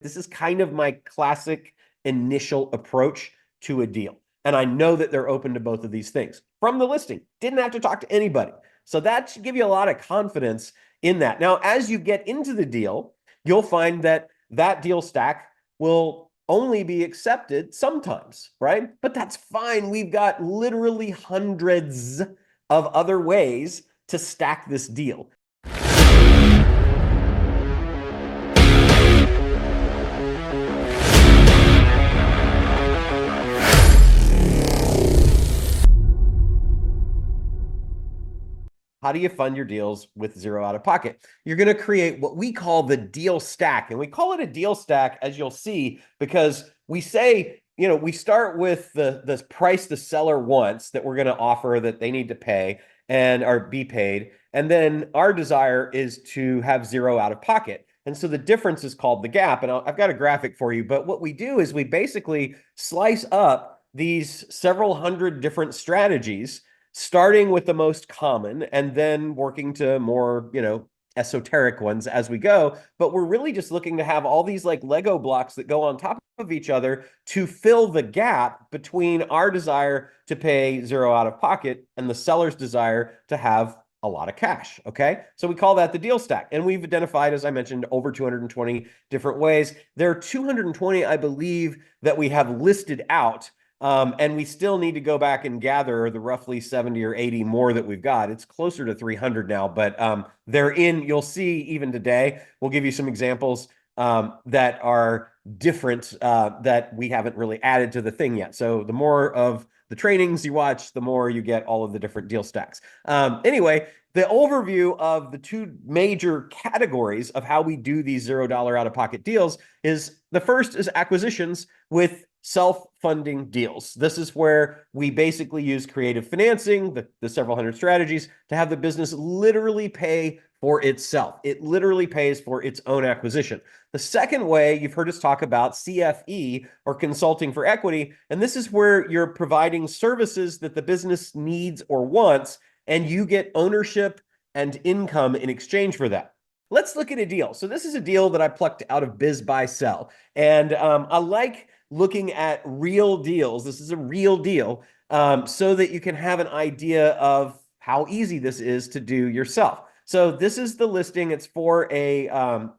This is kind of my classic initial approach to a deal. And I know that they're open to both of these things from the listing. Didn't have to talk to anybody. So that should give you a lot of confidence in that. Now, as you get into the deal, you'll find that that deal stack will only be accepted sometimes, right? But that's fine. We've got literally hundreds of other ways to stack this deal. How do you fund your deals with zero out of pocket? You're going to create what we call the deal stack. And we call it a deal stack, as you'll see, because we say, we start with the price the seller wants that we're going to offer that they need to pay and or be paid. And then our desire is to have zero out of pocket. And so the difference is called the gap. And I've got a graphic for you. But what we do is we basically slice up these several hundred different strategies, starting with the most common and then working to more, esoteric ones as we go. But we're really just looking to have all these like Lego blocks that go on top of each other to fill the gap between our desire to pay zero out of pocket and the seller's desire to have a lot of cash. Okay. So we call that the deal stack. And we've identified, as I mentioned, over 220 different ways. There are 220, I believe, that we have listed out. And we still need to go back and gather the roughly 70 or 80 more that we've got. It's closer to 300 now, but they're in, you'll see even today, we'll give you some examples that are different that we haven't really added to the thing yet. So the more of the trainings you watch, the more you get all of the different deal stacks. Anyway, the overview of the two major categories of how we do these $0 out-of-pocket deals is the first is acquisitions with self-funding deals. This is where we basically use creative financing, the several hundred strategies, to have the business literally pay for itself. It literally pays for its own acquisition. The second way, you've heard us talk about CFE, or consulting for equity, and this is where you're providing services that the business needs or wants, and you get ownership and income in exchange for that. Let's look at a deal. So this is a deal that I plucked out of Biz Buy Sell, and I like looking at real deals. This is a real deal, so that you can have an idea of how easy this is to do yourself. So this is the listing. It's for a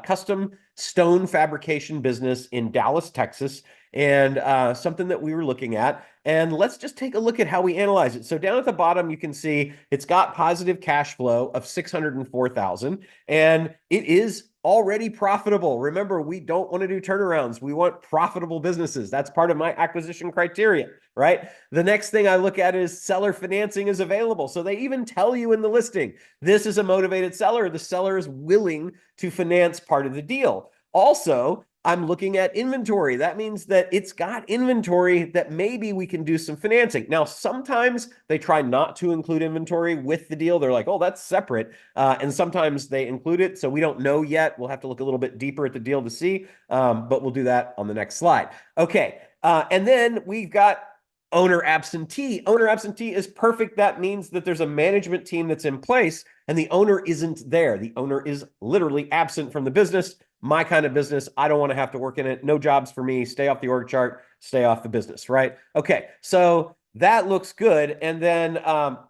custom stone fabrication business in Dallas, Texas, and something that we were looking at. And let's just take a look at how we analyze it. So down at the bottom, you can see it's got positive cash flow of $604,000, and it is already profitable. Remember, we don't want to do turnarounds. We want profitable businesses. That's part of my acquisition criteria, right? The next thing I look at is seller financing is available. So they even tell you in the listing, this is a motivated seller. The seller is willing to finance part of the deal. Also, I'm looking at inventory. That means that it's got inventory that maybe we can do some financing. Now, sometimes they try not to include inventory with the deal. They're like, oh, that's separate. And sometimes they include it. So we don't know yet. We'll have to look a little bit deeper at the deal to see, but we'll do that on the next slide. Okay. And then we've got owner absentee. Owner absentee is perfect. That means that there's a management team that's in place and the owner isn't there. The owner is literally absent from the business. My kind of business, I don't want to have to work in it. No jobs for me. Stay off the org chart, stay off the business, right? Okay, so that looks good. And then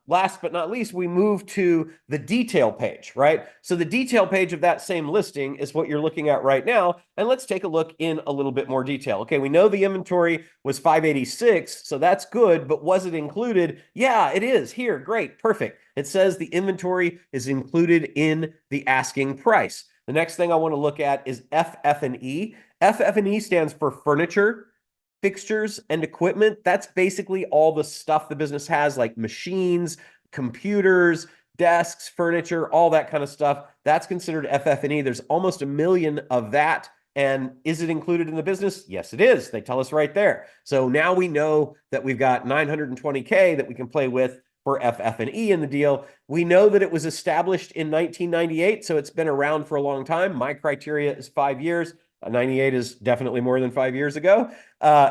last but not least, we move to the detail page, right? So the detail page of that same listing is what you're looking at right now. And let's take a look in a little bit more detail. Okay, we know the inventory was 586, so that's good, but was it included? Yeah, it is here. Great, perfect. It says the inventory is included in the asking price. The next thing I want to look at is FF&E. FF&E stands for furniture, fixtures, and equipment. That's basically all the stuff the business has, like machines, computers, desks, furniture, all that kind of stuff. That's considered FF&E. There's almost 1 million of that. And is it included in the business? Yes, it is. They tell us right there. So now we know that we've got 920K that we can play with for FF&E in the deal. We know that it was established in 1998, so it's been around for a long time. My criteria is 5 years. 98 is definitely more than 5 years ago.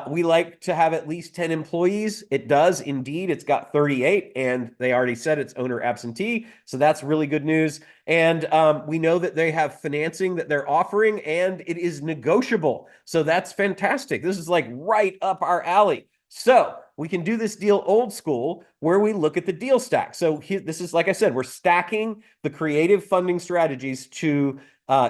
We like to have at least 10 employees. It does indeed. It's got 38, and they already said it's owner absentee. So that's really good news. And we know that they have financing that they're offering, and it is negotiable. So that's fantastic. This is like right up our alley. So we can do this deal old school where we look at the deal stack. So this is, like I said, we're stacking the creative funding strategies to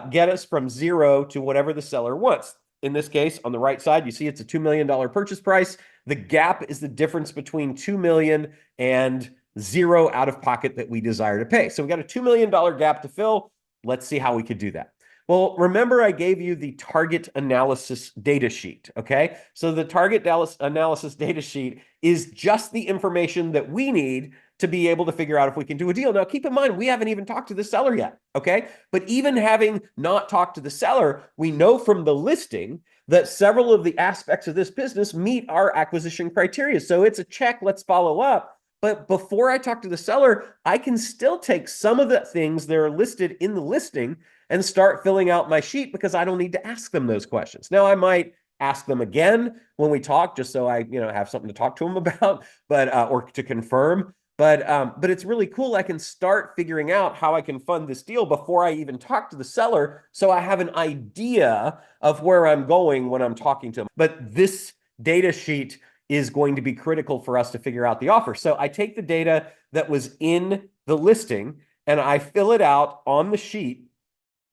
get us from zero to whatever the seller wants. In this case, on the right side, you see it's a $2 million purchase price. The gap is the difference between 2 million and zero out of pocket that we desire to pay. So we got a $2 million gap to fill. Let's see how we could do that. Well, remember I gave you the target analysis data sheet, okay? So the target analysis data sheet is just the information that we need to be able to figure out if we can do a deal. Now, keep in mind, we haven't even talked to the seller yet, okay? But even having not talked to the seller, we know from the listing that several of the aspects of this business meet our acquisition criteria. So it's a check, let's follow up. But before I talk to the seller, I can still take some of the things that are listed in the listing and start filling out my sheet because I don't need to ask them those questions. Now, I might ask them again when we talk, just so I, have something to talk to them about, but or to confirm. But it's really cool. I can start figuring out how I can fund this deal before I even talk to the seller, so I have an idea of where I'm going when I'm talking to them. But this data sheet is going to be critical for us to figure out the offer. So I take the data that was in the listing and I fill it out on the sheet.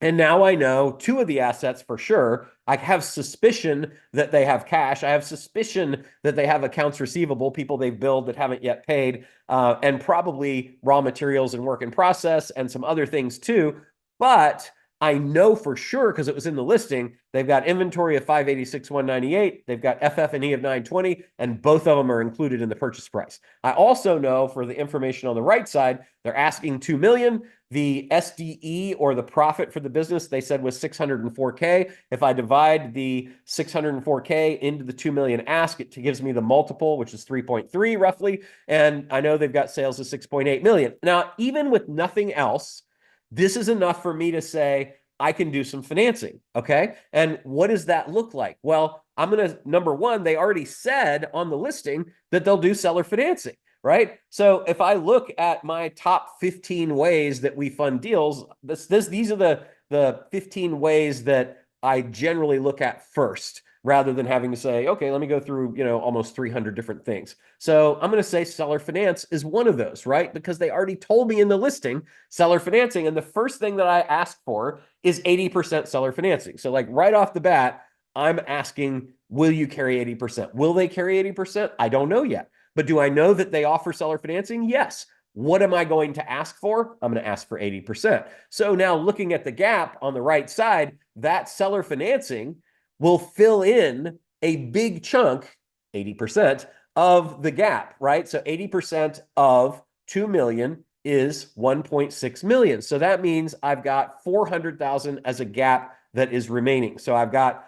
And now I know two of the assets for sure. I have suspicion that they have cash. I have suspicion that they have accounts receivable, people they've billed that haven't yet paid, and probably raw materials and work in process and some other things too. But I know for sure, because it was in the listing, they've got inventory of 586,198. They've got FF&E of 920, and both of them are included in the purchase price. I also know for the information on the right side, they're asking 2 million. The SDE, or the profit for the business, they said was 604K. If I divide the 604K into the 2 million ask, it gives me the multiple, which is 3.3 roughly. And I know they've got sales of 6.8 million. Now, even with nothing else, this is enough for me to say, I can do some financing, okay? And what does that look like? Well, I'm going to, number one, they already said on the listing that they'll do seller financing, right? So if I look at my top 15 ways that we fund deals, these are the 15 ways that I generally look at first, rather than having to say, okay, let me go through, almost 300 different things. So I'm going to say seller finance is one of those, right? Because they already told me in the listing seller financing. And the first thing that I ask for is 80% seller financing. So like right off the bat, I'm asking, will you carry 80%? Will they carry 80%? I don't know yet. But do I know that they offer seller financing? Yes. What am I going to ask for? I'm going to ask for 80%. So now looking at the gap on the right side, that seller financing will fill in a big chunk, 80%, of the gap, right? So 80% of 2 million is 1.6 million. So that means I've got 400,000 as a gap that is remaining. So I've got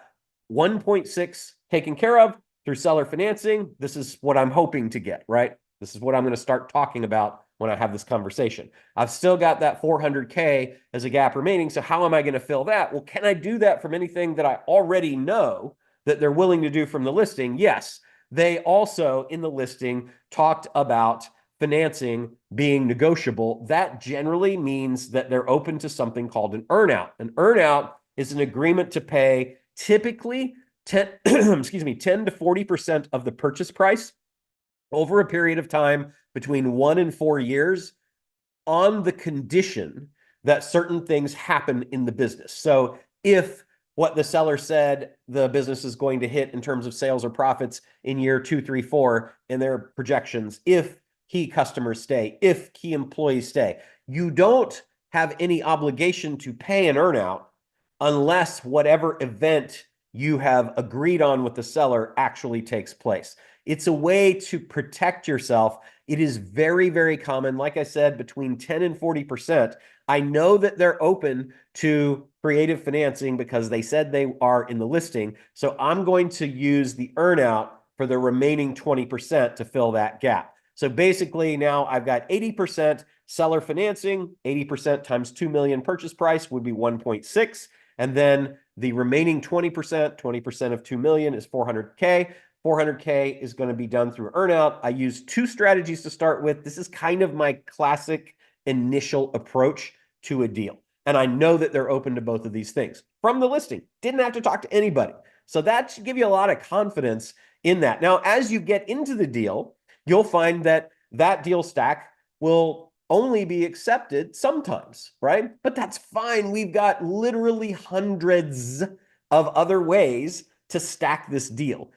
1.6 taken care of through seller financing. This is what I'm hoping to get, right? This is what I'm going to start talking about when I have this conversation. I've still got that 400K as a gap remaining. So how am I going to fill that? Well, can I do that from anything that I already know that they're willing to do from the listing? Yes. They also, in the listing, talked about financing being negotiable. That generally means that they're open to something called an earnout. An earnout is an agreement to pay typically 10 to 40% of the purchase price over a period of time between 1 and 4 years, on the condition that certain things happen in the business. So if what the seller said the business is going to hit in terms of sales or profits in year 2, 3, 4 in their projections, if key customers stay, if key employees stay, you don't have any obligation to pay an earnout unless whatever event you have agreed on with the seller actually takes place. It's a way to protect yourself. It is very, very common. Like I said, between 10 and 40%. I know that they're open to creative financing because they said they are in the listing. So I'm going to use the earnout for the remaining 20% to fill that gap. So basically now I've got 80% seller financing, 80% times 2 million purchase price would be 1.6. And then The remaining 20% of 2 million is 400K. 400K is going to be done through Earnout. I use two strategies to start with. This is kind of my classic initial approach to a deal. And I know that they're open to both of these things from the listing. Didn't have to talk to anybody. So that should give you a lot of confidence in that. Now, as you get into the deal, you'll find that that deal stack will only be accepted sometimes, right? But that's fine. We've got literally hundreds of other ways to stack this deal.